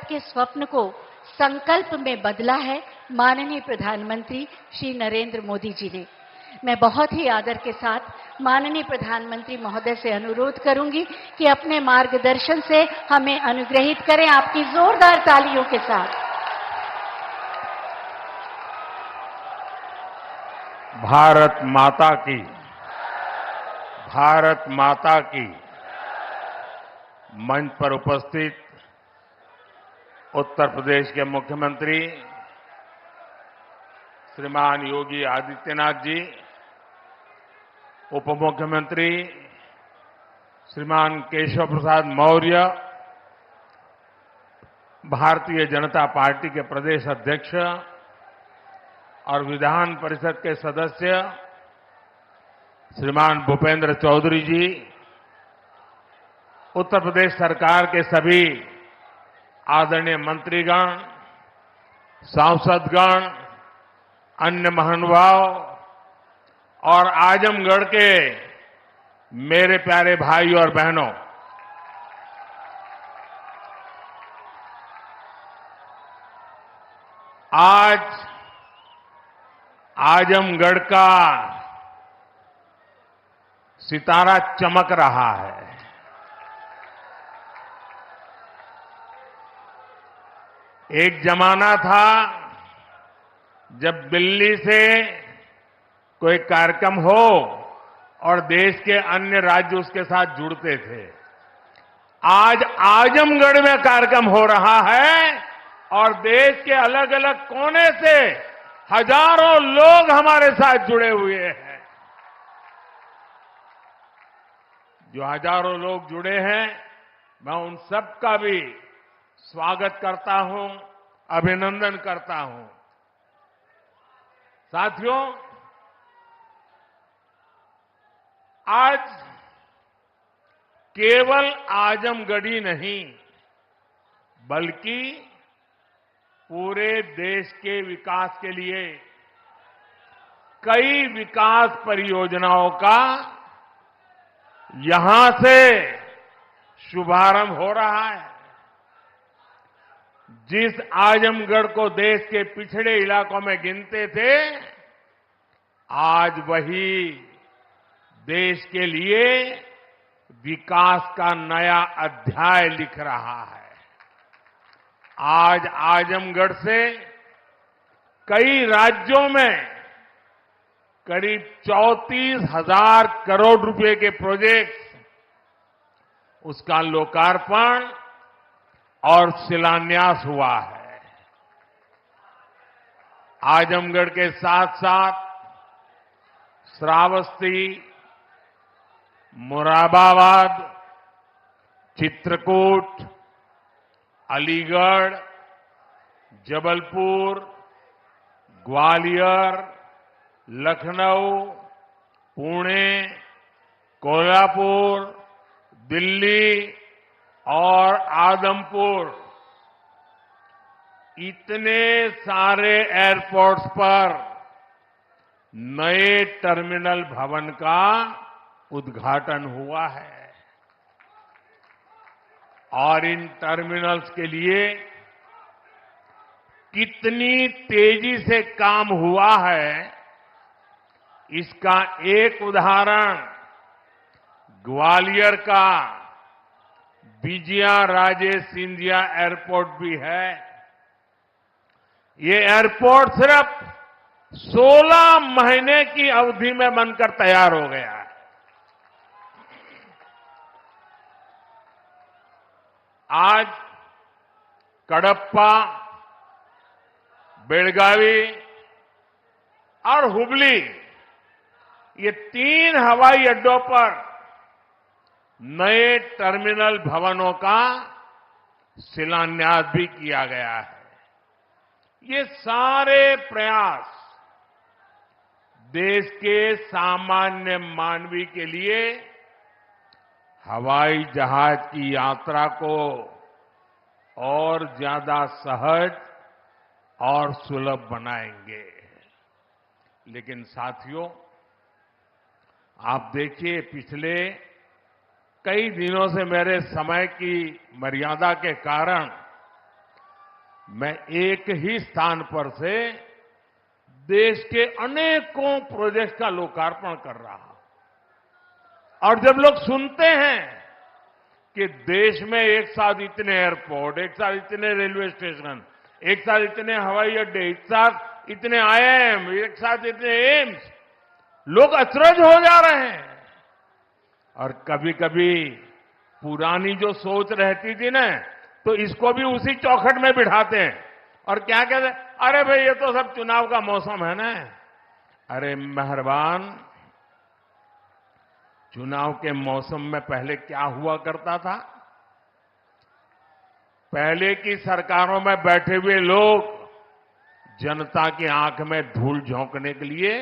के स्वप्न को संकल्प में बदला है माननीय प्रधानमंत्री श्री नरेंद्र मोदी जी ने। मैं बहुत ही आदर के साथ माननीय प्रधानमंत्री महोदय से अनुरोध करूंगी कि अपने मार्गदर्शन से हमें अनुग्रहित करें आपकी जोरदार तालियों के साथ। भारत माता की मंच पर उपस्थित उत्तर प्रदेश के मुख्यमंत्री श्रीमान योगी आदित्यनाथ जी, उप मुख्यमंत्री श्रीमान केशव प्रसाद मौर्य, भारतीय जनता पार्टी के प्रदेश अध्यक्ष और विधान परिषद के सदस्य श्रीमान भूपेंद्र चौधरी जी, उत्तर प्रदेश सरकार के सभी आदरणीय मंत्रीगण, सांसदगण, अन्य महानुभाव और आजमगढ़ के मेरे प्यारे भाई और बहनों, आज आजमगढ़ का सितारा चमक रहा है। एक जमाना था जब दिल्ली से कोई कार्यक्रम हो और देश के अन्य राज्य उसके साथ जुड़ते थे। आज आजमगढ़ में कार्यक्रम हो रहा है और देश के अलग अलग कोने से हजारों लोग हमारे साथ जुड़े हुए हैं। जो हजारों लोग जुड़े हैं, मैं उन सबका भी स्वागत करता हूं, अभिनंदन करता हूं। साथियों, आज केवल आजमगढ़ी नहीं बल्कि पूरे देश के विकास के लिए कई विकास परियोजनाओं का यहां से शुभारंभ हो रहा है। जिस आजमगढ़ को देश के पिछड़े इलाकों में गिनते थे, आज वही देश के लिए विकास का नया अध्याय लिख रहा है। आज आजमगढ़ से कई राज्यों में करीब 34,000 करोड़ रुपए के प्रोजेक्ट्स, उसका लोकार्पण और शिलान्यास हुआ है। आजमगढ़ के साथ साथ श्रावस्ती, मुरादाबाद, चित्रकूट, अलीगढ़, जबलपुर, ग्वालियर, लखनऊ, पुणे, कोल्हापुर, दिल्ली और आदमपुर, इतने सारे एयरपोर्ट्स पर नए टर्मिनल भवन का उद्घाटन हुआ है। और इन टर्मिनल्स के लिए कितनी तेजी से काम हुआ है, इसका एक उदाहरण ग्वालियर का विजया राजे सिंधिया एयरपोर्ट भी है। ये एयरपोर्ट सिर्फ 16 महीने की अवधि में बनकर तैयार हो गया है। आज कडप्पा, बेलगावी और हुबली, ये 3 हवाई अड्डों पर नए टर्मिनल भवनों का शिलान्यास भी किया गया है। ये सारे प्रयास देश के सामान्य मानवी के लिए हवाई जहाज की यात्रा को और ज्यादा सहज और सुलभ बनाएंगे। लेकिन साथियों, आप देखिए, पिछले कई दिनों से मेरे समय की मर्यादा के कारण मैं एक ही स्थान पर से देश के अनेकों प्रोजेक्ट का लोकार्पण कर रहा हूं। और जब लोग सुनते हैं कि देश में एक साथ इतने एयरपोर्ट, एक साथ इतने रेलवे स्टेशन, एक साथ इतने हवाई अड्डे, एक साथ इतने आईआईएम, एक साथ इतने एम्स, लोग अचरज हो जा रहे हैं। और कभी कभी पुरानी जो सोच रहती थी ना, तो इसको भी उसी चौखट में बिठाते हैं और क्या कहते हैं, अरे भाई ये तो सब चुनाव का मौसम है ना। अरे मेहरबान, चुनाव के मौसम में पहले क्या हुआ करता था? पहले की सरकारों में बैठे हुए लोग जनता की आंख में धूल झोंकने के लिए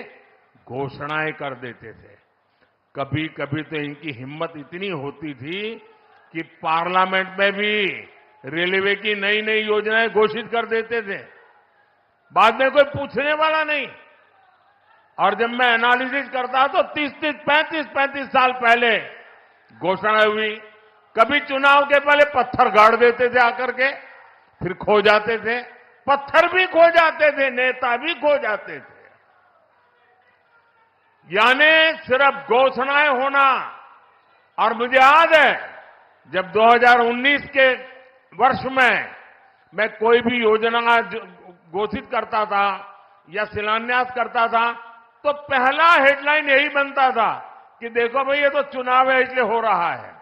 घोषणाएं कर देते थे। कभी कभी तो इनकी हिम्मत इतनी होती थी कि पार्लियामेंट में भी रेलवे की नई नई योजनाएं घोषित कर देते थे, बाद में कोई पूछने वाला नहीं। और जब मैं एनालिसिस करता तो 35 साल पहले घोषणा हुई। कभी चुनाव के पहले पत्थर गाड़ देते थे आकर के, फिर खो जाते थे, पत्थर भी खो जाते थे, नेता भी खो जाते थे। यानी सिर्फ घोषणाएं होना। और मुझे याद है जब 2019 के वर्ष में मैं कोई भी योजना घोषित करता था या शिलान्यास करता था, तो पहला हेडलाइन यही बनता था कि देखो भाई ये तो चुनाव है इसलिए हो रहा है।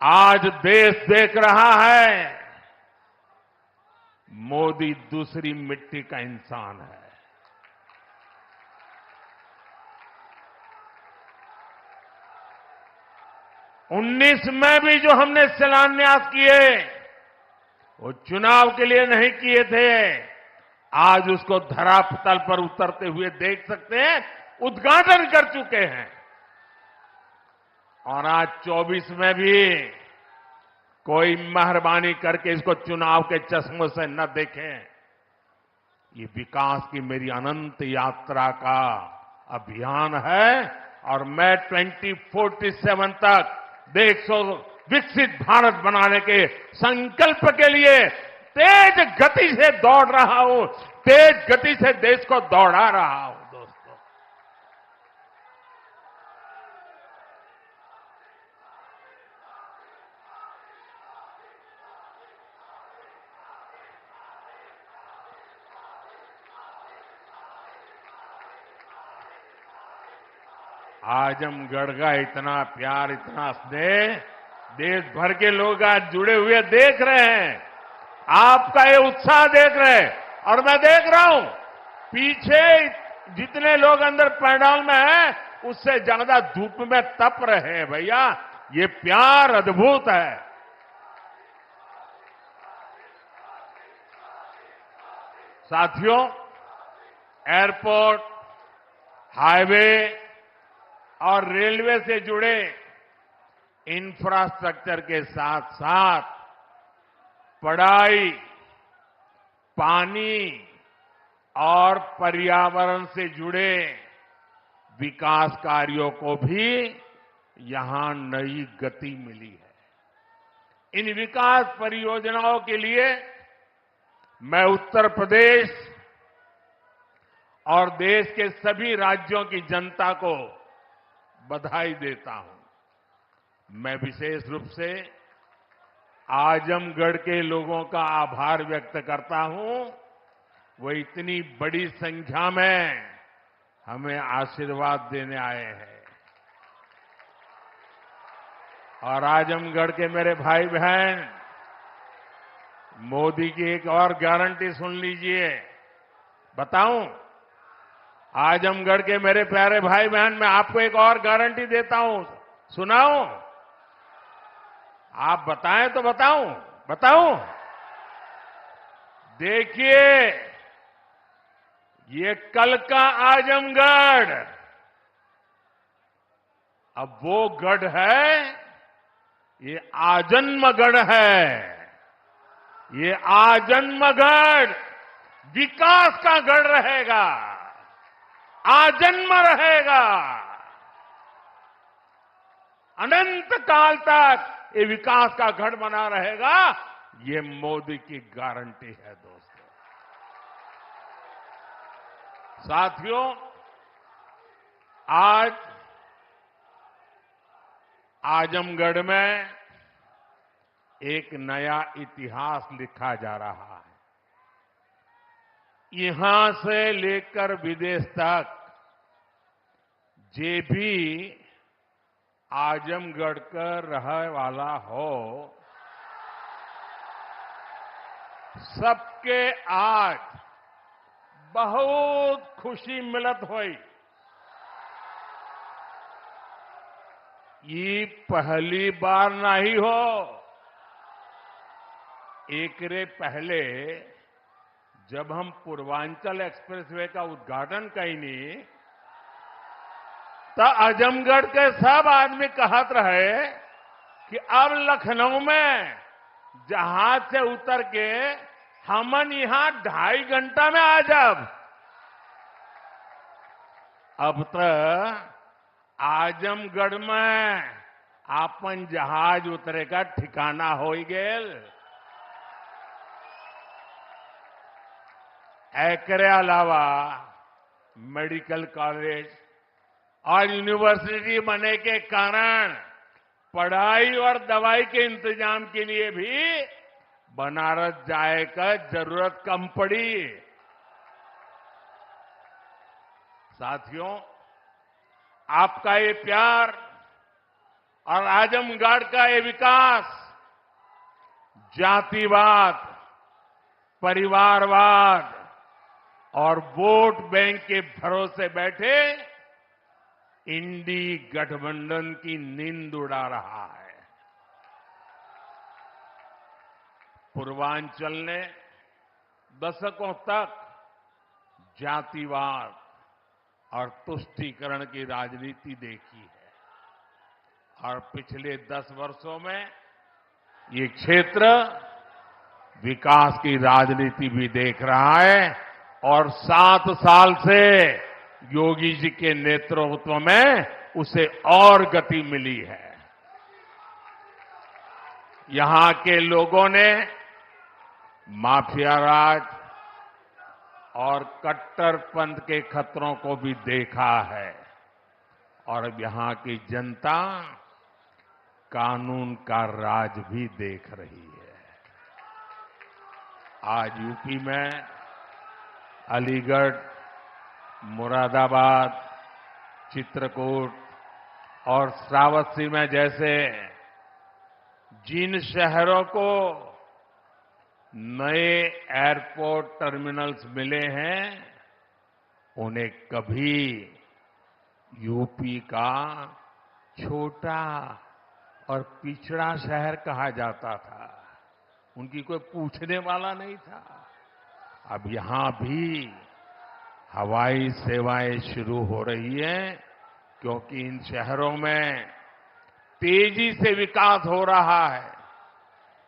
आज देश देख रहा है मोदी दूसरी मिट्टी का इंसान है। 19 में भी जो हमने शिलान्यास किए वो चुनाव के लिए नहीं किए थे। आज उसको धरातल पर उतरते हुए देख सकते हैं, उद्घाटन कर चुके हैं। और आज 24 में भी कोई मेहरबानी करके इसको चुनाव के चश्मों से न देखें। ये विकास की मेरी अनंत यात्रा का अभियान है और मैं 2047 तक देश को विकसित भारत बनाने के संकल्प के लिए तेज गति से दौड़ रहा हूं, तेज गति से देश को दौड़ा रहा हूं। दोस्तों, आजमगढ़ का इतना प्यार, इतना स्नेह देश भर के लोग आज जुड़े हुए देख रहे हैं। आपका ये उत्साह देख रहे हैं और मैं देख रहा हूं पीछे जितने लोग अंदर पंडाल में हैं उससे ज्यादा धूप में तप रहे हैं। भैया ये प्यार अद्भुत है। साथियों, एयरपोर्ट, हाईवे और रेलवे से जुड़े इंफ्रास्ट्रक्चर के साथ साथ पढ़ाई, पानी और पर्यावरण से जुड़े विकास कार्यों को भी यहां नई गति मिली है। इन विकास परियोजनाओं के लिए मैं उत्तर प्रदेश और देश के सभी राज्यों की जनता को बधाई देता हूं। मैं विशेष रूप से आजमगढ़ के लोगों का आभार व्यक्त करता हूं। वो इतनी बड़ी संख्या में हमें आशीर्वाद देने आए हैं। और आजमगढ़ के मेरे भाई बहन, मोदी की एक और गारंटी सुन लीजिए। बताऊं? आजमगढ़ के मेरे प्यारे भाई बहन, मैं आपको एक और गारंटी देता हूं, सुनाऊं? आप बताएं तो बताऊं? देखिए, ये कल का आजमगढ़ अब वो गढ़ है, ये आजन्मगढ़ है। ये आजन्मगढ़ विकास का गढ़ रहेगा, आजन्म रहेगा। अनंत काल तक ये विकास का गढ़ बना रहेगा। ये मोदी की गारंटी है दोस्तों। साथियों, आज आजमगढ़ में एक नया इतिहास लिखा जा रहा है। यहां से लेकर विदेश तक जे भी आजमगढ़ का रहने वाला हो, सबके आज बहुत खुशी मिलत हुई। ये पहली बार नहीं हो। एक रे पहले जब हम पूर्वांचल एक्सप्रेसवे का उद्घाटन कईनी, तो आजमगढ़ के सब आदमी कहत रहे कि अब लखनऊ में जहाज से उतर के हमन यहां 2.5 घंटा में आ जाब। अब तो आजमगढ़ में आपन जहाज उतरे का ठिकाना हो गेल। एकरे अलावा मेडिकल कॉलेज और यूनिवर्सिटी बनने के कारण पढ़ाई और दवाई के इंतजाम के लिए भी बनारस जाए का जरूरत कम पड़ी। साथियों, आपका ये प्यार और आजमगढ़ का ये विकास जातिवाद, परिवारवाद और वोट बैंक के भरोसे बैठे इंडी गठबंधन की नींद उड़ा रहा है। पूर्वांचल ने दशकों तक जातिवाद और तुष्टीकरण की राजनीति देखी है और पिछले 10 वर्षों में ये क्षेत्र विकास की राजनीति भी देख रहा है और 7 साल से योगी जी के नेतृत्व में उसे और गति मिली है। यहां के लोगों ने माफिया राज और कट्टरपंथ के खतरों को भी देखा है और अब यहां की जनता कानून का राज भी देख रही है। आज यूपी में अलीगढ़, मुरादाबाद, चित्रकूट और श्रावस्ती में जैसे जिन शहरों को नए एयरपोर्ट टर्मिनल्स मिले हैं, उन्हें कभी यूपी का छोटा और पिछड़ा शहर कहा जाता था। उनकी कोई पूछने वाला नहीं था। अब यहां भी हवाई सेवाएं शुरू हो रही हैं क्योंकि इन शहरों में तेजी से विकास हो रहा है।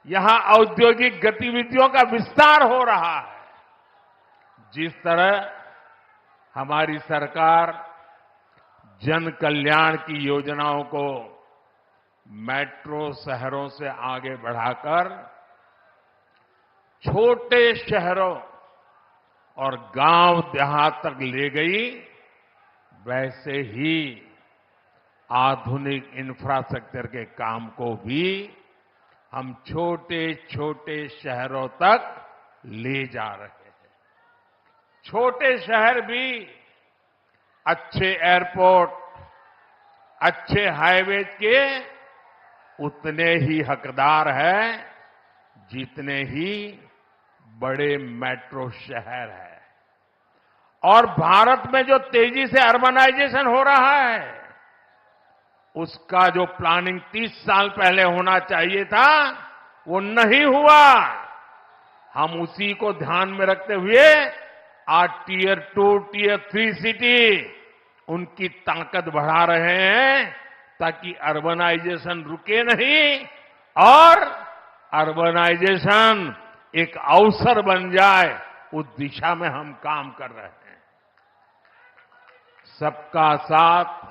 यहां औद्योगिक गतिविधियों का विस्तार हो रहा है। जिस तरह हमारी सरकार जन कल्याण की योजनाओं को मेट्रो शहरों से आगे बढ़ाकर छोटे शहरों और गांव देहात तक ले गई, वैसे ही आधुनिक इंफ्रास्ट्रक्चर के काम को भी हम छोटे छोटे शहरों तक ले जा रहे हैं। छोटे शहर भी अच्छे एयरपोर्ट, अच्छे हाईवे के उतने ही हकदार हैं जितने ही बड़े मेट्रो शहर हैं। और भारत में जो तेजी से अर्बनाइजेशन हो रहा है, उसका जो प्लानिंग 30 साल पहले होना चाहिए था, वो नहीं हुआ। हम उसी को ध्यान में रखते हुए आज टियर 2, टियर 3 सिटी उनकी ताकत बढ़ा रहे हैं ताकि अर्बनाइजेशन रुके नहीं और अर्बनाइजेशन एक अवसर बन जाए, उस दिशा में हम काम कर रहे हैं। सबका साथ,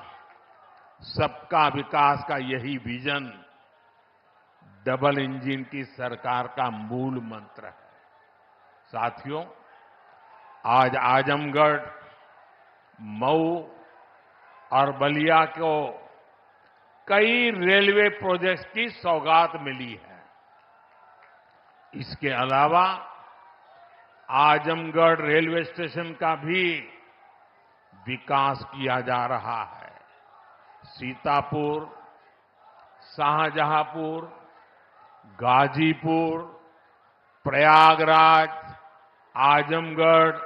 सबका विकास का यही विजन डबल इंजन की सरकार का मूल मंत्र है। साथियों, आज आजमगढ़, मऊ और बलिया को कई रेलवे प्रोजेक्ट्स की सौगात मिली है। इसके अलावा आजमगढ़ रेलवे स्टेशन का भी विकास किया जा रहा है। सीतापुर, शाहजहांपुर, गाजीपुर, प्रयागराज, आजमगढ़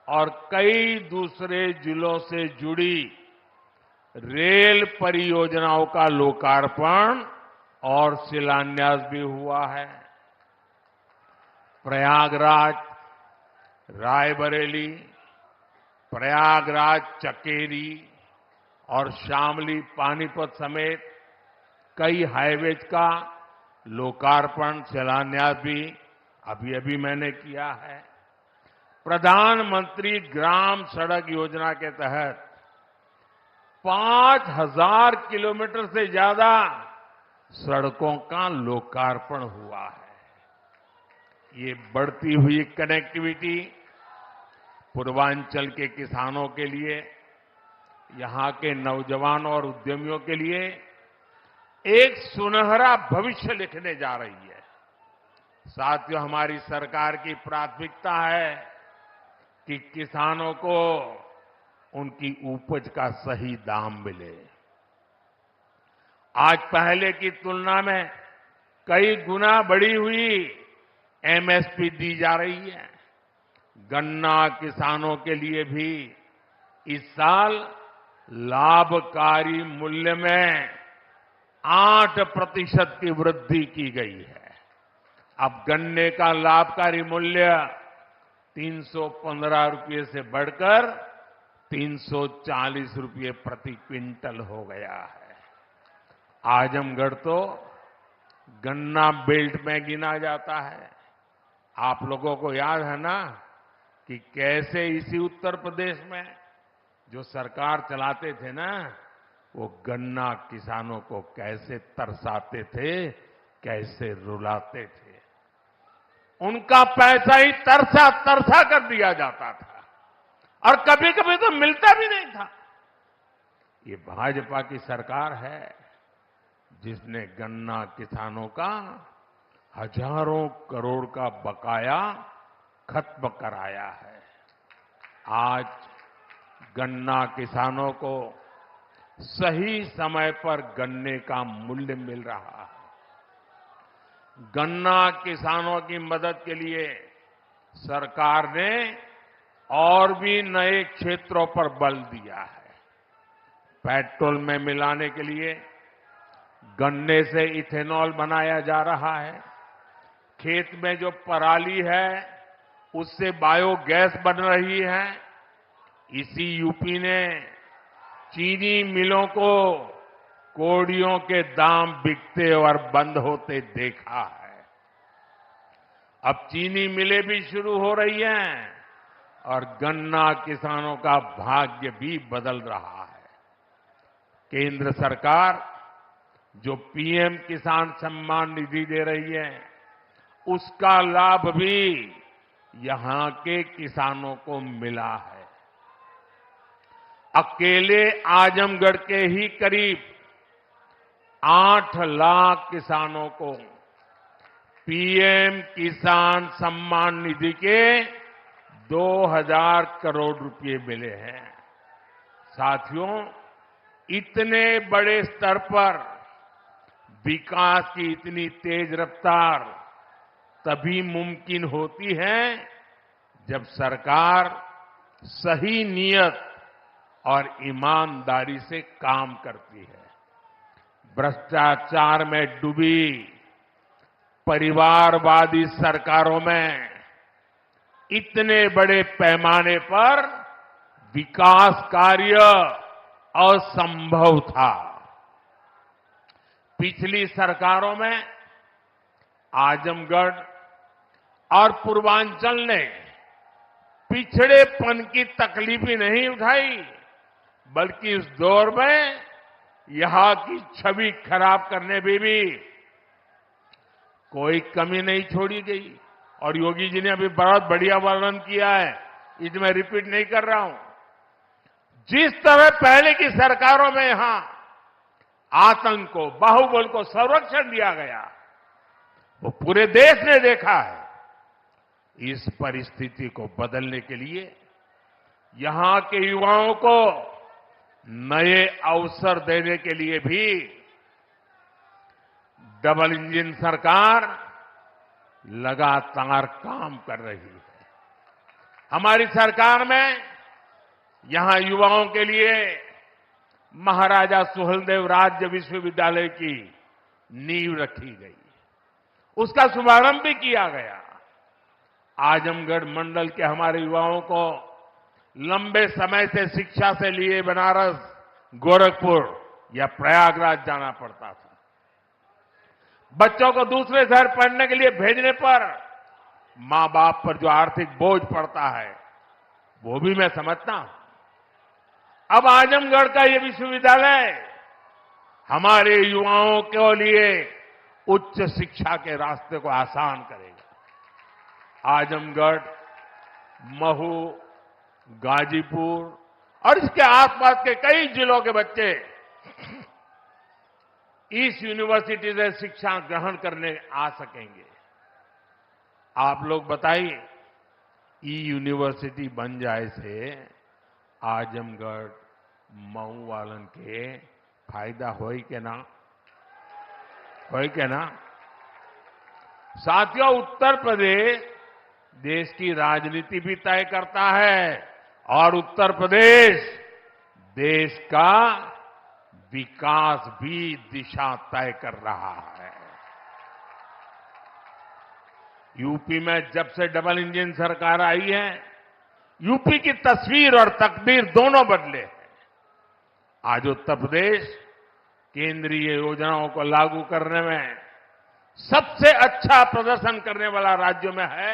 और कई दूसरे जिलों से जुड़ी रेल परियोजनाओं का लोकार्पण और शिलान्यास भी हुआ है। प्रयागराज रायबरेली, प्रयागराज चकेरी और शामली पानीपत समेत कई हाईवेज का लोकार्पण शिलान्यास भी अभी मैंने किया है। प्रधानमंत्री ग्राम सड़क योजना के तहत 5000 किलोमीटर से ज्यादा सड़कों का लोकार्पण हुआ है। ये बढ़ती हुई कनेक्टिविटी पूर्वांचल के किसानों के लिए, यहां के नौजवानों और उद्यमियों के लिए एक सुनहरा भविष्य लिखने जा रही है। साथियों, हमारी सरकार की प्राथमिकता है कि किसानों को उनकी उपज का सही दाम मिले। आज पहले की तुलना में कई गुना बढ़ी हुई एमएसपी दी जा रही है। गन्ना किसानों के लिए भी इस साल लाभकारी मूल्य में 8% की वृद्धि की गई है। अब गन्ने का लाभकारी मूल्य 315 रुपये से बढ़कर 340 रुपये प्रति क्विंटल हो गया है। आजमगढ़ तो गन्ना बेल्ट में गिना जाता है। आप लोगों को याद है ना कि कैसे इसी उत्तर प्रदेश में जो सरकार चलाते थे ना, वो गन्ना किसानों को कैसे तरसाते थे, कैसे रुलाते थे। उनका पैसा ही तरसा तरसा कर दिया जाता था और कभी कभी तो मिलता भी नहीं था। ये भाजपा की सरकार है जिसने गन्ना किसानों का हजारों करोड़ का बकाया खत्म कराया है। आज गन्ना किसानों को सही समय पर गन्ने का मूल्य मिल रहा है। गन्ना किसानों की मदद के लिए सरकार ने और भी नए क्षेत्रों पर बल दिया है। पेट्रोल में मिलाने के लिए गन्ने से इथेनॉल बनाया जा रहा है। खेत में जो पराली है उससे बायोगैस बन रही है। इसी यूपी ने चीनी मिलों को कोड़ियों के दाम बिकते और बंद होते देखा है। अब चीनी मिलें भी शुरू हो रही हैं और गन्ना किसानों का भाग्य भी बदल रहा है। केंद्र सरकार जो पीएम किसान सम्मान निधि दे रही है, उसका लाभ भी यहां के किसानों को मिला है। अकेले आजमगढ़ के ही करीब 8 लाख किसानों को पीएम किसान सम्मान निधि के 2000 करोड़ रुपए मिले हैं। साथियों, इतने बड़े स्तर पर विकास की इतनी तेज रफ्तार तभी मुमकिन होती है जब सरकार सही नियत और ईमानदारी से काम करती है। भ्रष्टाचार में डूबी परिवारवादी सरकारों में इतने बड़े पैमाने पर विकास कार्य असंभव था। पिछली सरकारों में आजमगढ़ और पूर्वांचल ने पिछड़ेपन की तकलीफ ही नहीं उठाई, बल्कि इस दौर में यहां की छवि खराब करने में भी कोई कमी नहीं छोड़ी गई। और योगी जी ने अभी बहुत बढ़िया वर्णन किया है, इसमें रिपीट नहीं कर रहा हूं। जिस तरह पहले की सरकारों में यहां आतंक को, बाहुबल को संरक्षण दिया गया, वो पूरे देश ने देखा है। इस परिस्थिति को बदलने के लिए यहां के युवाओं को नए अवसर देने के लिए भी डबल इंजन सरकार लगातार काम कर रही है। हमारी सरकार में यहां युवाओं के लिए महाराजा सुहेलदेव राज्य विश्वविद्यालय की नींव रखी गई, उसका शुभारंभ भी किया गया। आजमगढ़ मंडल के हमारे युवाओं को लंबे समय से शिक्षा से लिए बनारस, गोरखपुर या प्रयागराज जाना पड़ता था। बच्चों को दूसरे शहर पढ़ने के लिए भेजने पर मां बाप पर जो आर्थिक बोझ पड़ता है, वो भी मैं समझता हूं। अब आजमगढ़ का ये विश्वविद्यालय हमारे युवाओं के लिए उच्च शिक्षा के रास्ते को आसान करेगा। आजमगढ़, महू, गाजीपुर और इसके आसपास के कई जिलों के बच्चे इस यूनिवर्सिटी से शिक्षा ग्रहण करने आ सकेंगे। आप लोग बताइए, ई यूनिवर्सिटी बन जाए से आजमगढ़, मऊ वालन के फायदा होई के ना? होई के ना? साथियों, उत्तर प्रदेश देश की राजनीति भी तय करता है और उत्तर प्रदेश देश का विकास भी दिशा तय कर रहा है। यूपी में जब से डबल इंजन सरकार आई है, यूपी की तस्वीर और तकदीर दोनों बदले हैं। आज उत्तर प्रदेश केंद्रीय योजनाओं को लागू करने में सबसे अच्छा प्रदर्शन करने वाला राज्यों में है।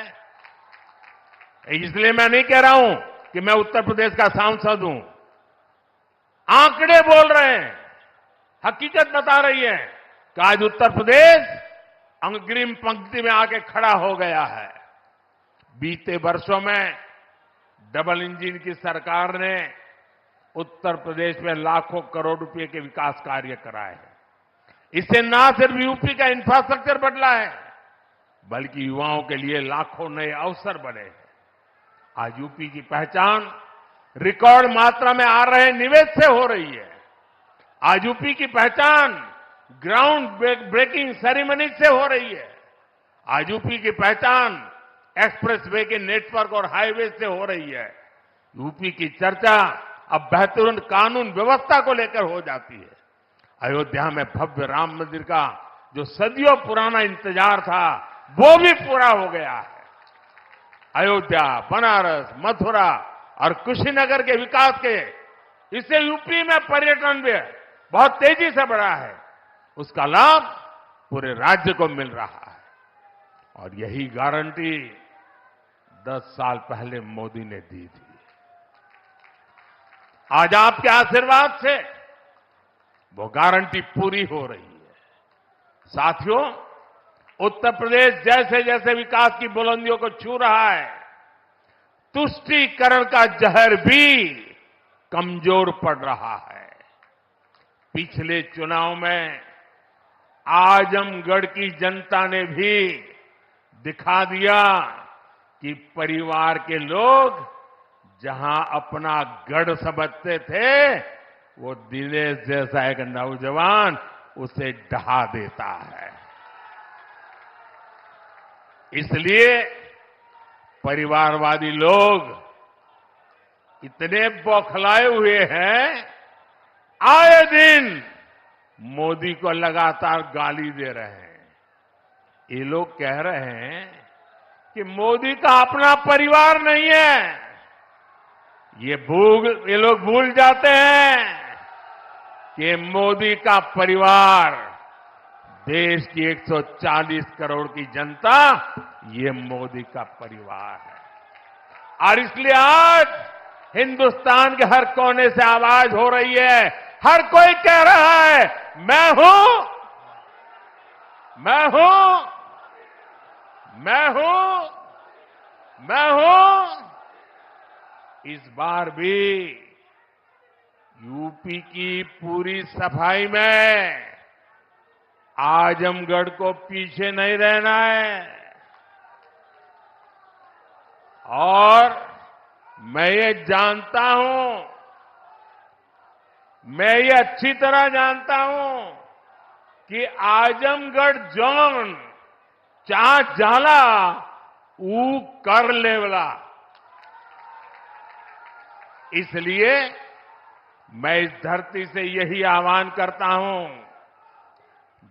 इसलिए मैं नहीं कह रहा हूं कि मैं उत्तर प्रदेश का सांसद हूं। आंकड़े बोल रहे हैं, हकीकत बता रही है कि आज उत्तर प्रदेश अग्रिम पंक्ति में आके खड़ा हो गया है। बीते वर्षों में डबल इंजन की सरकार ने उत्तर प्रदेश में लाखों करोड़ रुपए के विकास कार्य कराए हैं। इससे न सिर्फ यूपी का इंफ्रास्ट्रक्चर बदला है, बल्कि युवाओं के लिए लाखों नए अवसर बने हैं। आज यूपी की पहचान रिकॉर्ड मात्रा में आ रहे निवेश से हो रही है। आज यूपी की पहचान ग्राउंड ब्रेकिंग सेरेमनी से हो रही है। आज यूपी की पहचान एक्सप्रेसवे के नेटवर्क और हाईवे से हो रही है। यूपी की चर्चा अब बेहतरीन कानून व्यवस्था को लेकर हो जाती है। अयोध्या में भव्य राम मंदिर का जो सदियों पुराना इंतजार था, वो भी पूरा हो गया है। अयोध्या, बनारस, मथुरा और कुशीनगर के विकास के, इससे यूपी में पर्यटन भी बहुत तेजी से बढ़ा है। उसका लाभ पूरे राज्य को मिल रहा है। और यही गारंटी 10 साल पहले मोदी ने दी थी। आज आपके आशीर्वाद से वो गारंटी पूरी हो रही है। साथियों, उत्तर प्रदेश जैसे जैसे विकास की बुलंदियों को छू रहा है, तुष्टीकरण का जहर भी कमजोर पड़ रहा है। पिछले चुनाव में आजमगढ़ की जनता ने भी दिखा दिया कि परिवार के लोग जहां अपना गढ़ समझते थे, वो दिनेश जैसा एक नौजवान उसे ढहा देता है। इसलिए परिवारवादी लोग इतने बौखलाए हुए हैं, आए दिन मोदी को लगातार गाली दे रहे हैं। ये लोग कह रहे हैं कि मोदी का अपना परिवार नहीं है। ये लोग भूल जाते हैं कि मोदी का परिवार देश की 140 करोड़ की जनता, ये मोदी का परिवार है। और इसलिए आज हिंदुस्तान के हर कोने से आवाज हो रही है, हर कोई कह रहा है, मैं हूं मैं हूं। इस बार भी यूपी की पूरी सफाई में आजमगढ़ को पीछे नहीं रहना है। और मैं ये जानता हूं, मैं ये अच्छी तरह जानता हूं कि आजमगढ़ जोन चा जाला ऊ कर लेवला। इसलिए मैं इस धरती से यही आह्वान करता हूं,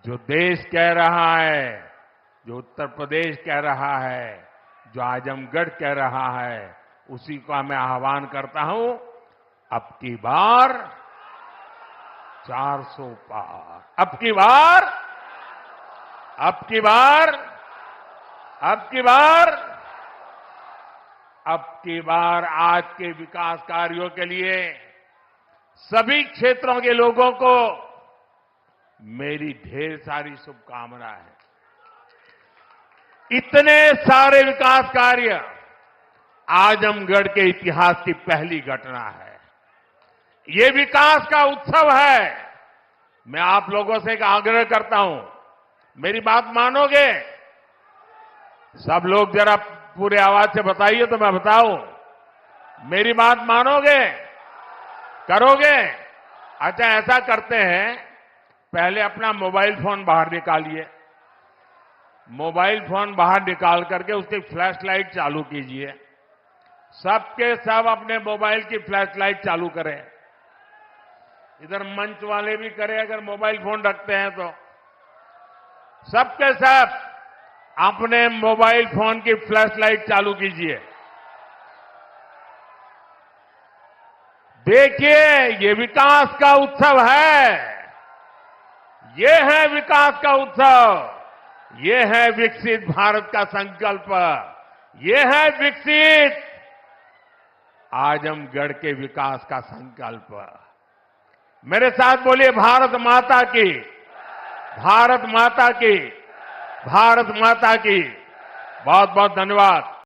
जो देश कह रहा है, जो उत्तर प्रदेश कह रहा है, जो आजमगढ़ कह रहा है, उसी का मैं आह्वान करता हूं, अब की बार 400 पार। अब की बार आज के विकास कार्यों के लिए सभी क्षेत्रों के लोगों को मेरी ढेर सारी शुभकामनाएं हैं। इतने सारे विकास कार्य आजमगढ़ के इतिहास की पहली घटना है। ये विकास का उत्सव है। मैं आप लोगों से एक आग्रह करता हूं, मेरी बात मानोगे? सब लोग जरा पूरे आवाज से बताइए तो मैं बताऊं। मेरी बात मानोगे? करोगे? अच्छा, ऐसा करते हैं, पहले अपना मोबाइल फोन बाहर निकालिए। मोबाइल फोन बाहर निकाल करके उसकी फ्लैश लाइट चालू कीजिए। सबके सब अपने मोबाइल की फ्लैश लाइट चालू करें। इधर मंच वाले भी करें अगर मोबाइल फोन रखते हैं तो। सबके सब अपने मोबाइल फोन की फ्लैश लाइट चालू कीजिए। देखिए, ये विकास का उत्सव है। ये है विकास का उत्सव। ये है विकसित भारत का संकल्प। ये है विकसित आजमगढ़ के विकास का संकल्प। मेरे साथ बोलिए, भारत माता की, भारत माता की, भारत माता की। बहुत बहुत धन्यवाद।